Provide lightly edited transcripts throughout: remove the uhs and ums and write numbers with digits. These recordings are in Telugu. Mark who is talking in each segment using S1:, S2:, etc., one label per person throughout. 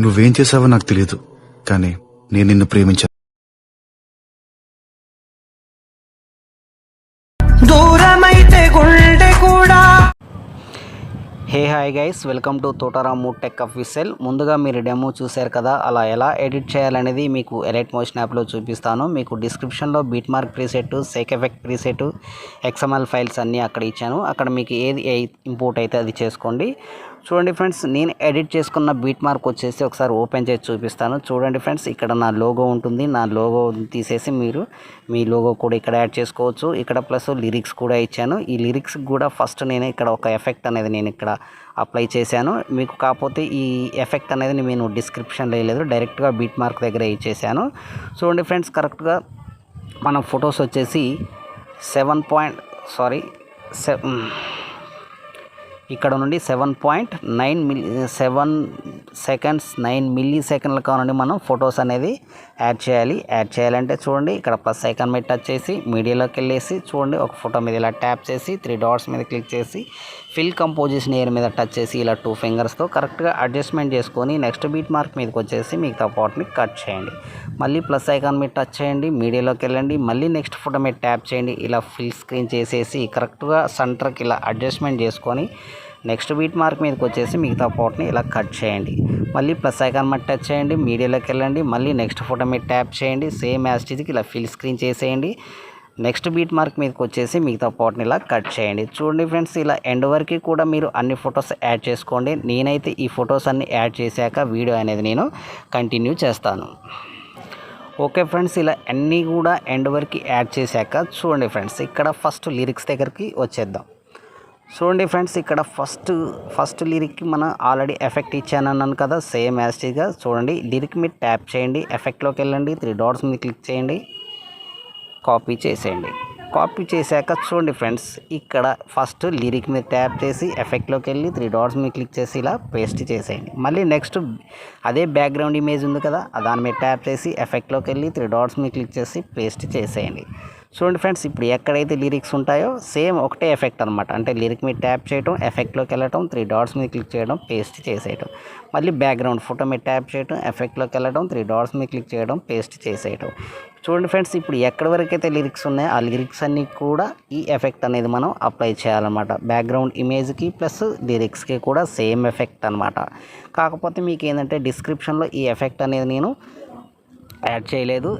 S1: నువ్వేం చేసావో నాకు తెలియదు, కానీ నేను నిన్ను ప్రేమించాను.
S2: దూరమైతే గుండె కూడా.
S3: Hey hi guys, welcome to తోట రాము టెక్ అఫీషియల్. ముందుగా మీరు డెమో చూశారు కదా, అలా ఎలా ఎడిట్ చేయాలనేది మీకు ఎలైట్ మోషన్ యాప్లో చూపిస్తాను. మీకు డిస్క్రిప్షన్లో beat mark preset, sake effect preset, XML files అన్నీ అక్కడ ఇచ్చాను. అక్కడ మీకు ఏది ఇంపోర్ట్ అయితే అది చేసుకోండి. చూడండి ఫ్రెండ్స్, నేను ఎడిట్ చేసుకున్న బీట్ మార్క్ వచ్చేసి ఒకసారి ఓపెన్ చేసి చూపిస్తాను. చూడండి ఫ్రెండ్స్, ఇక్కడ నా లోగో ఉంటుంది. నా లోగో తీసేసి మీరు మీ లోగో కూడా ఇక్కడ యాడ్ చేసుకోవచ్చు. ఇక్కడ ప్లస్ లిరిక్స్ కూడా ఇచ్చాను. ఈ లిరిక్స్ కూడా ఫస్ట్ నేను ఇక్కడ ఒక ఎఫెక్ట్ అనేది నేను ఇక్కడ అప్లై చేశాను. మీకు కాకపోతే ఈ ఎఫెక్ట్ అనేది నేను డిస్క్రిప్షన్లో వేయలేదు, డైరెక్ట్గా బీట్ మార్క్ దగ్గర ఇచ్చేసాను. చూడండి ఫ్రెండ్స్, కరెక్ట్గా మన ఫొటోస్ వచ్చేసి 7 ఇక్కడ నుండి 7.7 సెకండ్స్ 9 మిల్లీ సెకండ్ల కానుండి మనం ఫొటోస్ అనేది యాడ్ చేయాలంటే చూడండి, ఇక్కడ ప్లస్ ఐకాన్ మీద టచ్ చేసి మీడియాలోకి వెళ్ళేసి చూడండి, ఒక ఫోటో మీద ఇలా ట్యాప్ చేసి 3 డాట్స్ మీద క్లిక్ చేసి ఫిల్ కంపోజిషన్ ఏర్ మీద టచ్ చేసి ఇలా 2 ఫింగర్స్తో కరెక్ట్గా అడ్జస్ట్మెంట్ చేసుకొని నెక్స్ట్ బీట్ మార్క్ మీదకి వచ్చేసి మిగతా పార్ట్ని కట్ చేయండి. మళ్ళీ ప్లస్ ఐకాన్ మీద టచ్ చేయండి, మీడియాలోకి వెళ్ళండి, మళ్ళీ నెక్స్ట్ ఫోటో మీద ట్యాప్ చేయండి. ఇలా ఫిల్ స్క్రీన్ చేసేసి కరెక్ట్గా సెంటర్కి ఇలా అడ్జస్ట్మెంట్ చేసుకొని నెక్స్ట్ బీట్ మార్క్ మీదకి వచ్చేసి మిగతా పార్ట్ని ఇలా కట్ చేయండి. మళ్ళీ ప్లస్ ఐకాన్ మీద టచ్ చేయండి, మీడియాలోకి వెళ్ళండి, మళ్ళీ నెక్స్ట్ ఫోటో మీద ట్యాప్ చేయండి, సేమ్ యాజ్ ఇట్ ఈజ్ ఇలా ఫిల్ స్క్రీన్ చేసేయండి. నెక్స్ట్ బీట్ మార్క్ మీదకి వచ్చేసి మిగతా పార్ట్ని ఇలా కట్ చేయండి. చూడండి ఫ్రెండ్స్, ఇలా ఎండ్ వరకు కూడా మీరు అన్ని ఫొటోస్ యాడ్ చేసుకోండి. నేనైతే ఈ ఫొటోస్ అన్ని యాడ్ చేశాక వీడియో అనేది నేను కంటిన్యూ చేస్తాను. ఓకే ఫ్రెండ్స్, ఇలా అన్నీ కూడా ఎండ్ వరకు యాడ్ చేశాక చూడండి ఫ్రెండ్స్, ఇక్కడ ఫస్ట్ లిరిక్స్ దగ్గరికి వచ్చేద్దాం. చూడండి ఫ్రెండ్స్, ఇక్కడ ఫస్ట్ లిరిక్కి మనం ఆల్రెడీ ఎఫెక్ట్ ఇచ్చానన్నాను కదా, సేమ్ యాస్టీగా చూడండి. లిరిక్ మీద ట్యాప్ చేయండి, ఎఫెక్ట్లోకి వెళ్ళండి, 3 డాట్స్ మీద క్లిక్ చేయండి, కాపీ చేసేయండి. కాపీ చేశాక చూడండి ఫ్రెండ్స్, ఇక్కడ ఫస్ట్ లిరిక్ మీద ట్యాప్ చేసి ఎఫెక్ట్లోకి వెళ్ళి 3 డాట్స్ మీద క్లిక్ చేసి ఇలా పేస్ట్ చేసేయండి. మళ్ళీ నెక్స్ట్ అదే బ్యాక్గ్రౌండ్ ఇమేజ్ ఉంది కదా, దాని మీద ట్యాప్ చేసి ఎఫెక్ట్లోకి వెళ్ళి 3 డాట్స్ మీద క్లిక్ చేసి పేస్ట్ చేసేయండి. చూడండి ఫ్రెండ్స్, ఇప్పుడు ఎక్కడైతే లిరిక్స్ ఉంటాయో సేమ్ ఒకటే ఎఫెక్ట్ అనమాట. అంటే లిరిక్ మీద ట్యాప్ చేయడం, ఎఫెక్ట్లోకి వెళ్ళటం, 3 డాట్స్ మీద క్లిక్ చేయడం, పేస్ట్ చేసేయడం. మళ్ళీ బ్యాక్గ్రౌండ్ ఫోటో మీద ట్యాప్ చేయడం, ఎఫెక్ట్లోకి వెళ్ళడం, 3 డాట్స్ మీద క్లిక్ చేయడం, పేస్ట్ చేసేయడం. చూడండి ఫ్రెండ్స్, ఇప్పుడు ఎక్కడి వరకు అయితే లిరిక్స్ ఉన్నాయో ఆ లిరిక్స్ అన్నీ కూడా ఈ ఎఫెక్ట్ అనేది మనం అప్లై చేయాలన్నమాట. బ్యాక్గ్రౌండ్ ఇమేజ్కి ప్లస్ లిరిక్స్కి కూడా సేమ్ ఎఫెక్ట్ అనమాట. కాకపోతే మీకు ఏంటంటే డిస్క్రిప్షన్లో ఈ ఎఫెక్ట్ అనేది నేను యాడ్ చేయలేదు,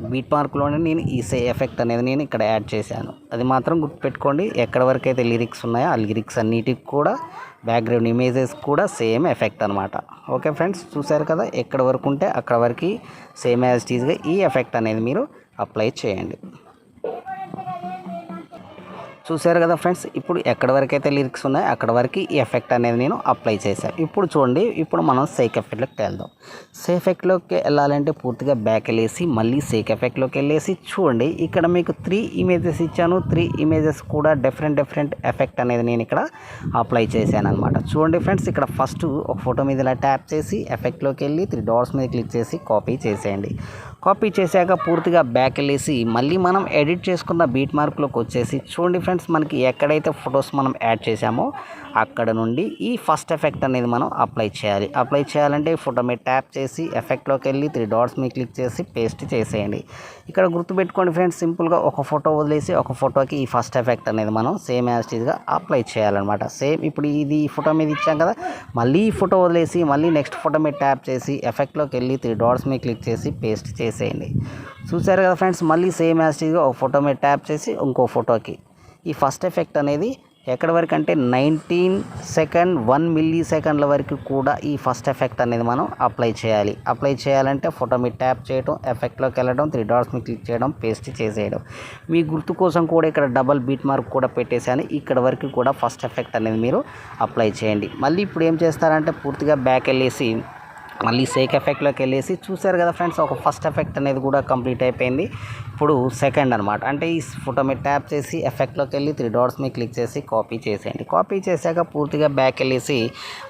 S3: బీట్ మార్క్లోనే నేను ఈ ఎఫెక్ట్ అనేది నేను ఇక్కడ యాడ్ చేశాను. అది మాత్రం గుర్తుపెట్టుకోండి. ఎక్కడి వరకు అయితే లిరిక్స్ ఉన్నాయో ఆ లిరిక్స్ అన్నిటికి కూడా బ్యాక్గ్రౌండ్ ఇమేజెస్ కూడా సేమ్ ఎఫెక్ట్ అనమాట. ఓకే ఫ్రెండ్స్, చూశారు కదా, ఎక్కడి వరకు ఉంటే అక్కడ వరకు సేమ్ యాజ్ టీజ్గా ఈ ఎఫెక్ట్ అనేది మీరు అప్లై చేయండి. చూశారు కదా ఫ్రెండ్స్, ఇప్పుడు ఎక్కడి వరకు అయితే లిరిక్స్ ఉన్నాయో అక్కడ వరకు ఈ ఎఫెక్ట్ అనేది నేను అప్లై చేశాను. ఇప్పుడు చూడండి, ఇప్పుడు మనం సేక్ ఎఫెక్ట్లోకి వెళ్దాం. సేక్ ఎఫెక్ట్లోకి వెళ్ళాలంటే పూర్తిగా బ్యాక్ వెళ్ళేసి మళ్ళీ సేక్ ఎఫెక్ట్లోకి వెళ్ళేసి చూడండి, ఇక్కడ మీకు 3 ఇమేజెస్ ఇచ్చాను. 3 ఇమేజెస్ కూడా డిఫరెంట్ ఎఫెక్ట్ అనేది నేను ఇక్కడ అప్లై చేశాను అనమాట. చూడండి ఫ్రెండ్స్, ఇక్కడ ఫస్ట్ ఒక ఫోటో మీద ఇలా ట్యాప్ చేసి ఎఫెక్ట్లోకి వెళ్ళి 3 డాట్స్ మీద క్లిక్ చేసి కాపీ చేసేయండి. కాపీ చేశాక పూర్తిగా బ్యాక్ వెళ్ళేసి మళ్ళీ మనం ఎడిట్ చేసుకున్న బీట్ మార్క్లోకి వచ్చేసి చూడండి ఫ్రెండ్స్, మనకి ఎక్కడైతే ఫొటోస్ మనం యాడ్ చేసామో అక్కడ నుండి ఈ ఫస్ట్ ఎఫెక్ట్ అనేది మనం అప్లై చేయాలంటే ఫోటో మీద ట్యాప్ చేసి ఎఫెక్ట్లోకి వెళ్ళి 3 డాట్స్ మీద క్లిక్ చేసి పేస్ట్ చేసేయండి. ఇక్కడ గుర్తుపెట్టుకోండి ఫ్రెండ్స్, సింపుల్గా ఒక ఫోటో వదిలేసి ఒక ఫోటోకి ఈ ఫస్ట్ ఎఫెక్ట్ అనేది మనం సేమ్ యాస్టీజ్గా అప్లై చేయాలన్నమాట. సేమ్ ఇప్పుడు ఇది ఈ ఫోటో మీద ఇచ్చాం కదా, మళ్ళీ ఈ ఫోటో వదిలేసి మళ్ళీ నెక్స్ట్ ఫోటో మీద ట్యాప్ చేసి ఎఫెక్ట్లోకి వెళ్ళి 3 డాట్స్ మీద క్లిక్ చేసి పేస్ట్ చేసేయండి. చూసారు కదా ఫ్రెండ్స్, మళ్ళీ సేమ్ యాస్టీజ్గా ఒక ఫోటో మీద ట్యాప్ చేసి ఇంకో ఫోటోకి ఈ ఫస్ట్ ఎఫెక్ట్ అనేది ఎక్కడి వరకు అంటే 19 సెకండ్ 1 మిల్లీ సెకండ్ల వరకు కూడా ఈ ఫస్ట్ ఎఫెక్ట్ అనేది మనం అప్లై చేయాలంటే ఫోటో మీద ట్యాప్ చేయడం, ఎఫెక్ట్లోకి వెళ్ళడం, 3 డాట్స్ మీద క్లిక్ చేయడం, పేస్ట్ చేసేయడం. మీ గుర్తు కోసం కూడా ఇక్కడ డబల్ బీట్ మార్క్ కూడా పెట్టేశాను. ఇక్కడ వరకు కూడా ఫస్ట్ ఎఫెక్ట్ అనేది మీరు అప్లై చేయండి. మళ్ళీ ఇప్పుడు ఏం చేస్తారంటే పూర్తిగా బ్యాక్ వెళ్ళేసి మళ్ళీ సేక్ ఎఫెక్ట్లోకి వెళ్ళేసి చూసారు కదా ఫ్రెండ్స్, ఒక ఫస్ట్ ఎఫెక్ట్ అనేది కూడా కంప్లీట్ అయిపోయింది. ఇప్పుడు సెకండ్ అనమాట. అంటే ఈ ఫోటో మీద ట్యాప్ చేసి ఎఫెక్ట్లోకి వెళ్ళి 3 డాట్స్ మీద క్లిక్ చేసి కాపీ చేసేయండి. కాపీ చేశాక పూర్తిగా బ్యాక్ వెళ్ళేసి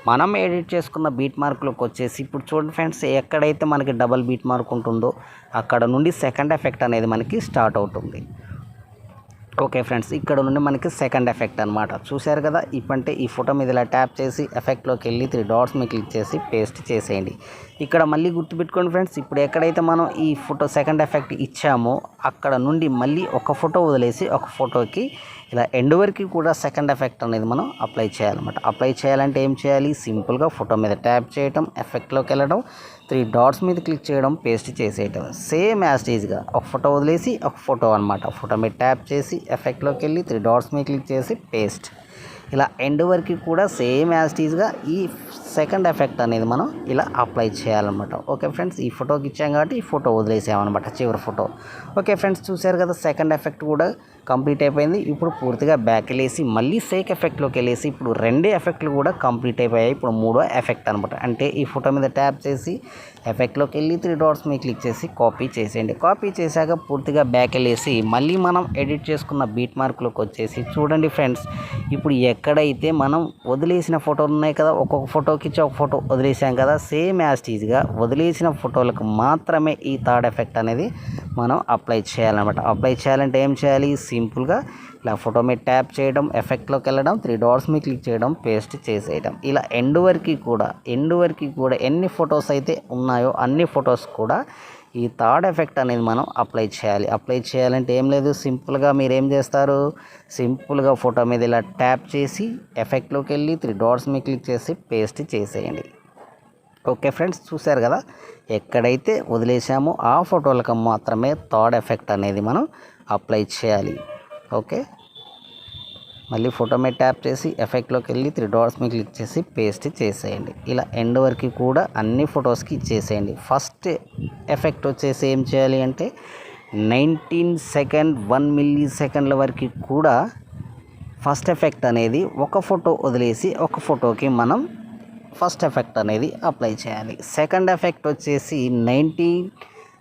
S3: మనం ఎడిట్ చేసుకున్న బీట్ మార్క్లోకి వచ్చేసి ఇప్పుడు చూడండి ఫ్రెండ్స్, ఎక్కడైతే మనకి డబల్ బీట్ మార్క్ ఉంటుందో అక్కడ నుండి సెకండ్ ఎఫెక్ట్ అనేది మనకి స్టార్ట్ అవుతుంది. ఓకే ఫ్రెండ్స్, ఇక్కడ నుండి మనకి సెకండ్ ఎఫెక్ట్ అనమాట. చూశారు కదా, ఇప్పుడంటే ఈ ఫోటో మీద ఇలా ట్యాప్ చేసి ఎఫెక్ట్లోకి వెళ్ళి 3 డాట్స్ మీద క్లిక్ చేసి పేస్ట్ చేసేయండి. ఇక్కడ మళ్ళీ గుర్తుపెట్టుకోండి ఫ్రెండ్స్, ఇప్పుడు ఎక్కడైతే మనం ఈ ఫోటో సెకండ్ ఎఫెక్ట్ ఇచ్చామో అక్కడ నుండి మళ్ళీ ఒక ఫోటో వదిలేసి ఒక ఫోటోకి ఇలా ఎండ్ వరకు కూడా సెకండ్ ఎఫెక్ట్ అనేది మనం అప్లై చేయాలన్నమాట. అప్లై చేయాలంటే ఏం చేయాలి, సింపుల్గా ఫోటో మీద ట్యాప్ చేయడం, ఎఫెక్ట్లోకి వెళ్ళడం, 3 డాట్స్ మీద క్లిక్ చేయడం, పేస్ట్ చేసేయటం. సేమ్ యాజ్ ఈజ్గా ఒక ఫోటో వదిలేసి ఒక ఫోటో అనమాట. ఫోటో మీద ట్యాప్ చేసి ఎఫెక్ట్లోకి వెళ్ళి 3 డాట్స్ మీద క్లిక్ చేసి పేస్ట్. ఇలా ఎండ్ వరకు కూడా సేమ్ యాజ్ ఈజ్గా ఈ సెకండ్ ఎఫెక్ట్ అనేది మనం ఇలా అప్లై చేయాలన్నమాట. ఓకే ఫ్రెండ్స్, ఈ ఫోటోకి ఇచ్చాం కాబట్టి ఈ ఫోటో వదిలేసామన్నమాట, చివరి ఫోటో. ఓకే ఫ్రెండ్స్, చూశారు కదా, సెకండ్ ఎఫెక్ట్ కూడా కంప్లీట్ అయిపోయింది. ఇప్పుడు పూర్తిగా బ్యాక్ వెళ్ళేసి మళ్ళీ సేక్ ఎఫెక్ట్లోకి వెళ్ళేసి ఇప్పుడు 2 ఎఫెక్ట్లు కూడా కంప్లీట్ అయిపోయాయి. ఇప్పుడు 3వ ఎఫెక్ట్ అనమాట. అంటే ఈ ఫోటో మీద ట్యాప్ చేసి ఎఫెక్ట్లోకి వెళ్ళి 3 డాట్స్ మీద క్లిక్ చేసి కాపీ చేసేయండి. కాపీ చేశాక పూర్తిగా బ్యాక్ వెళ్ళేసి మళ్ళీ మనం ఎడిట్ చేసుకున్న బీట్ మార్క్లోకి వచ్చేసి చూడండి ఫ్రెండ్స్, ఇప్పుడు ఎక్కడైతే మనం వదిలేసిన ఫోటోలు ఉన్నాయి కదా, ఒక్కొక్క ఫోటోకి ఇచ్చి ఒక ఫోటో వదిలేసాం కదా, సేమ్ యాజ్ ఈజ్గా వదిలేసిన ఫోటోలకు మాత్రమే ఈ థర్డ్ ఎఫెక్ట్ అనేది మనం అప్లై చేయాలన్నమాట. అప్లై చేయాలంటే ఏం చేయాలి, సింపుల్గా ఇలా ఫోటో మీద ట్యాప్ చేయడం, ఎఫెక్ట్లోకి వెళ్ళడం, 3 డాట్స్ మీద క్లిక్ చేయడం, పేస్ట్ చేసేయడం. ఇలా ఎండ్ వరకు కూడా ఎన్ని ఫొటోస్ అయితే ఉన్నాయో అన్ని ఫొటోస్ కూడా ఈ థర్డ్ ఎఫెక్ట్ అనేది మనం అప్లై చేయాలి. అప్లై చేయాలంటే ఏం లేదు, సింపుల్గా మీరు ఏం చేస్తారు, సింపుల్గా ఫోటో మీద ఇలా ట్యాప్ చేసి ఎఫెక్ట్లోకి వెళ్ళి 3 డాట్స్ మీద క్లిక్ చేసి పేస్ట్ చేసేయండి. ఓకే ఫ్రెండ్స్, చూశారు కదా, ఎక్కడైతే వదిలేసామో ఆ ఫోటోలకు మాత్రమే థర్డ్ ఎఫెక్ట్ అనేది మనం అప్లై చేయాలి. ఓకే, మళ్ళీ ఫోటో మీద ట్యాప్ చేసి ఎఫెక్ట్లోకి వెళ్ళి 3 డాట్స్ మీద క్లిక్ చేసి పేస్ట్ చేసేయండి. ఇలా ఎండ్ వరకు కూడా అన్ని ఫొటోస్కి ఇచ్చేసేయండి. ఫస్ట్ ఎఫెక్ట్ వచ్చేసి ఏం చేయాలి అంటే 19 సెకండ్ 1 మిల్లీ సెకండ్ల వరకు కూడా ఫస్ట్ ఎఫెక్ట్ అనేది ఒక ఫోటో వదిలేసి ఒక ఫోటోకి మనం ఫస్ట్ ఎఫెక్ట్ అనేది అప్లై చేయాలి. సెకండ్ ఎఫెక్ట్ వచ్చేసి 19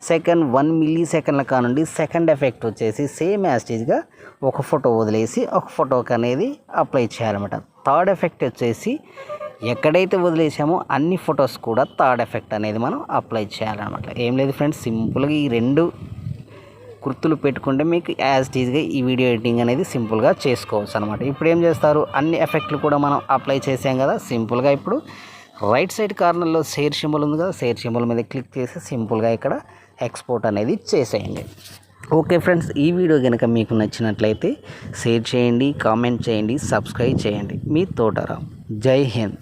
S3: సెకండ్ 1 మిల్లీ సెకండ్ల కానుండి సెకండ్ ఎఫెక్ట్ వచ్చేసి సేమ్ యాస్టీజ్గా ఒక ఫోటో వదిలేసి ఒక ఫోటోకి అనేది అప్లై చేయాలన్నమాట. థర్డ్ ఎఫెక్ట్ వచ్చేసి ఎక్కడైతే వదిలేసామో అన్ని ఫొటోస్ కూడా థర్డ్ ఎఫెక్ట్ అనేది మనం అప్లై చేయాలన్నమాట. ఏం లేదు ఫ్రెండ్స్, సింపుల్గా ఈ 2 గుర్తులు పెట్టుకుంటే మీకు యాజ్ ఈజ్గా ఈ వీడియో ఎడిటింగ్ అనేది సింపుల్గా చేసుకోవచ్చు అనమాట. ఇప్పుడు ఏం చేస్తారు, అన్ని ఎఫెక్ట్లు కూడా మనం అప్లై చేసాం కదా, సింపుల్గా ఇప్పుడు రైట్ సైడ్ కార్నర్లో షేర్ సింబల్ ఉంది కదా, షేర్ సింబల్ మీద క్లిక్ చేసి సింపుల్గా ఇక్కడ ఎక్స్పోర్ట్ అనేది చేసేయండి. ఓకే ఫ్రెండ్స్, ఈ వీడియో కనుక మీకు నచ్చినట్లయితే షేర్ చేయండి, కామెంట్ చేయండి, సబ్స్క్రైబ్ చేయండి. మీ తోటరామ్. జై హింద్.